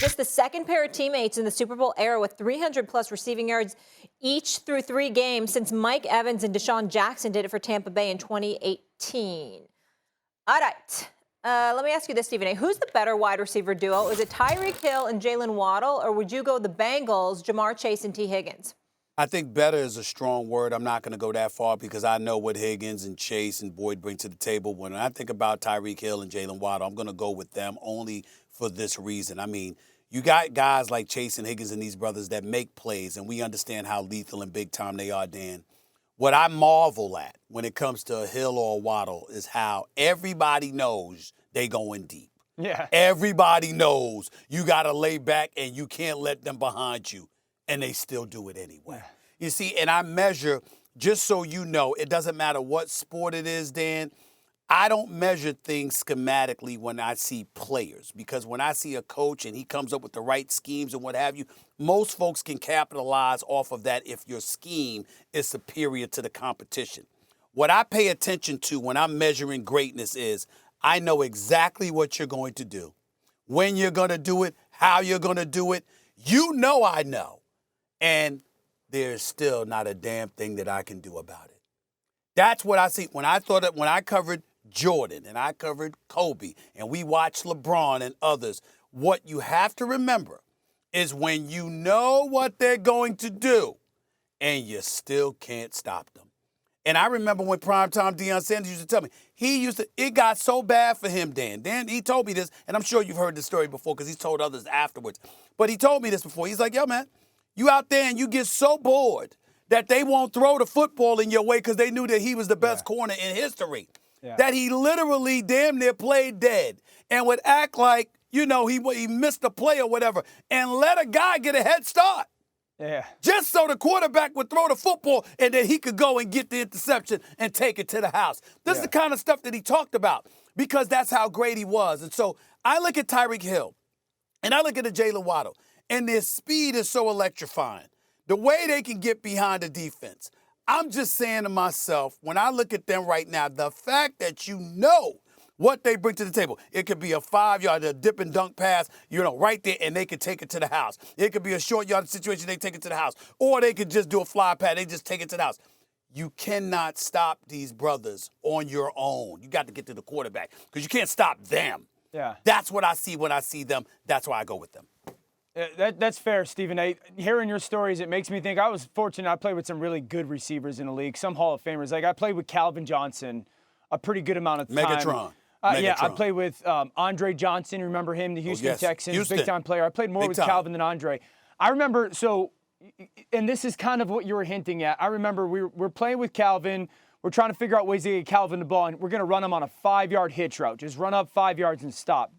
Just the second pair of teammates in the Super Bowl era with 300-plus receiving yards each through 3 games since Mike Evans and Deshaun Jackson did it for Tampa Bay in 2018. All right. Let me ask you this, Stephen A. Who's the better wide receiver duo? Is it Tyreek Hill and Jaylen Waddle, or would you go the Bengals, JaMarr Chase and Tee Higgins? I think better is a strong word. I'm not going to go that far because I know what Higgins and Chase and Boyd bring to the table. When I think about Tyreek Hill and Jaylen Waddle, I'm going to go with them only for this reason. I mean, you got guys like Chase and Higgins and these brothers that make plays, and we understand how lethal and big time they are, Dan. What I marvel at when it comes to a Hill or a Waddle is how everybody knows they going deep. Yeah. Everybody knows you got to lay back and you can't let them behind you, and they still do it anyway. You see, and I measure, just so you know, it doesn't matter what sport it is, Dan, I don't measure things schematically when I see players, because when I see a coach and he comes up with the right schemes and what have you, most folks can capitalize off of that if your scheme is superior to the competition. What I pay attention to when I'm measuring greatness is I know exactly what you're going to do, when you're going to do it, how you're going to do it. You know I know, and there's still not a damn thing that I can do about it. That's what I see. When I covered Jordan and I covered Kobe and we watched LeBron and others, what you have to remember is when you know what they're going to do and you still can't stop them. And I remember when primetime Deion Sanders used to tell me, it got so bad for him, Dan. Dan, he told me this, and I'm sure you've heard this story before because he's told others afterwards. But he told me this before. He's like, yo, man, you out there and you get so bored that they won't throw the football in your way because they knew that he was the best corner in history. Yeah. That he literally damn near played dead and would act like, he missed a play or whatever and let a guy get a head start. Yeah. Just so the quarterback would throw the football and then he could go and get the interception and take it to the house. This is the kind of stuff that he talked about because that's how great he was. And so I look at Tyreek Hill and I look at the Jaylen Waddle, and their speed is so electrifying. The way they can get behind the defense. I'm just saying to myself, when I look at them right now, the fact that you know what they bring to the table. It could be a 5-yard, a dip and dunk pass, right there, and they could take it to the house. It could be a short yard situation, they take it to the house. Or they could just do a fly pad, they just take it to the house. You cannot stop these brothers on your own. You got to get to the quarterback because you can't stop them. Yeah. That's what I see when I see them. That's why I go with them. That's fair, Stephen A. Hearing your stories, it makes me think I was fortunate. I played with some really good receivers in the league, some Hall of Famers. Like I played with Calvin Johnson a pretty good amount of time. Megatron. Yeah, I played with Andre Johnson. Remember him, the Houston Texans, big-time player. I played more with Calvin than Andre. I remember, and this is kind of what you were hinting at. I remember we're playing with Calvin. We're trying to figure out ways to get Calvin the ball, and we're going to run him on a 5-yard hitch route. Just run up 5 yards and stop.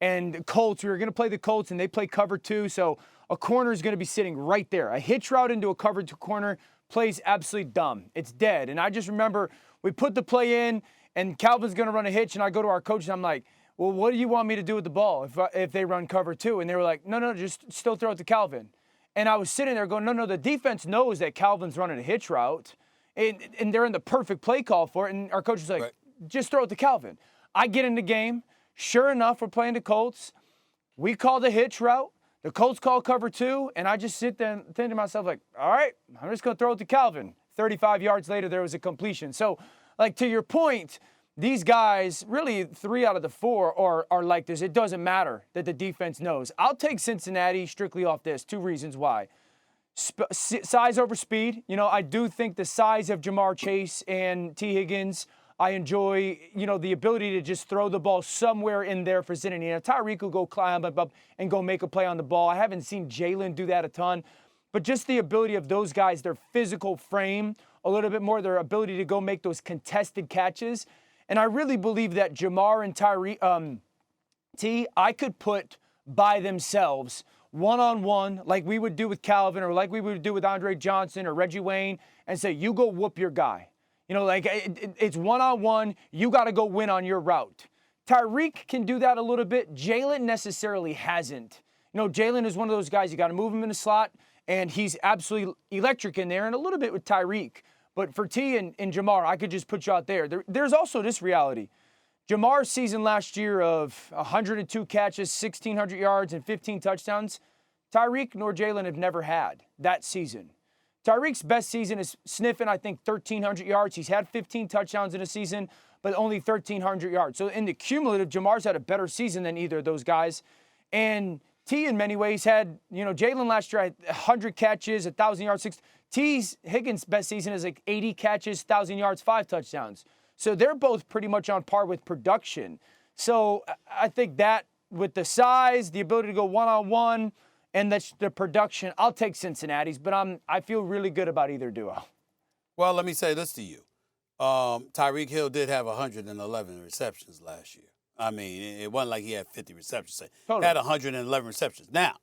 And the Colts, we were going to play the Colts, and they play cover 2, so a corner is going to be sitting right there. A hitch route into a cover 2 corner plays absolutely dumb. It's dead. And I just remember we put the play in, and Calvin's going to run a hitch, and I go to our coach, and I'm like, well, what do you want me to do with the ball if they run cover 2? And they were like, no, just still throw it to Calvin. And I was sitting there going, no, the defense knows that Calvin's running a hitch route, and they're in the perfect play call for it. And our coach was like, just throw it to Calvin. I get in the game. Sure enough, we're playing the Colts. We call the hitch route. The Colts call cover 2, and I just sit there and think to myself, like, all right, I'm just going to throw it to Calvin. 35 yards later, there was a completion. So, like, to your point, these guys, really 3 out of the 4 are like this. It doesn't matter that the defense knows. I'll take Cincinnati strictly off this. 2 reasons why. Size over speed. I do think the size of JaMarr Chase and Tee Higgins, I enjoy, the ability to just throw the ball somewhere in there for vicinity. Tyreek will go climb up and go make a play on the ball. I haven't seen Jaylen do that a ton. But just the ability of those guys, their physical frame, a little bit more, their ability to go make those contested catches. And I really believe that JaMarr and Tyreek, T, I could put by themselves one-on-one like we would do with Calvin or like we would do with Andre Johnson or Reggie Wayne and say, you go whoop your guy. It's one-on-one. You got to go win on your route. Tyreek can do that a little bit. Jaylen necessarily hasn't. Jaylen is one of those guys, you got to move him in the slot, and he's absolutely electric in there, and a little bit with Tyreek. But for T and JaMarr, I could just put you out there. There's also this reality. JaMarr's season last year of 102 catches, 1,600 yards, and 15 touchdowns, Tyreek nor Jaylen have never had that season. Tyreek's best season is sniffing, I think, 1,300 yards. He's had 15 touchdowns in a season, but only 1,300 yards. So in the cumulative, JaMarr's had a better season than either of those guys. And T, in many ways, had, Jaylen last year had 100 catches, 1,000 yards, T's Higgins' best season is like 80 catches, 1,000 yards, 5 touchdowns. So they're both pretty much on par with production. So I think that with the size, the ability to go one-on-one, and the production, I'll take Cincinnati's, but I feel really good about either duo. Well, let me say this to you. Tyreek Hill did have 111 receptions last year. I mean, it wasn't like he had 50 receptions. Totally. He had 111 receptions. Now,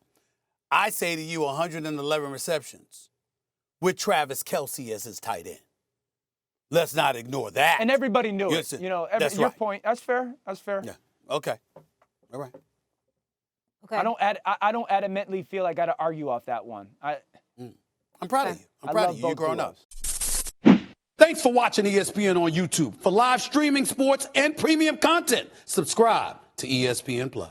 I say to you 111 receptions with Travis Kelce as his tight end. Let's not ignore that. And everybody knew it. That's your right. Point. That's fair. That's fair. Yeah. Okay. All right. Okay. I don't adamantly feel like I got to argue off that one. I'm proud of you. I'm proud of you. You're growing up. Thanks for watching ESPN on YouTube. For live streaming, sports, and premium content, subscribe to ESPN+.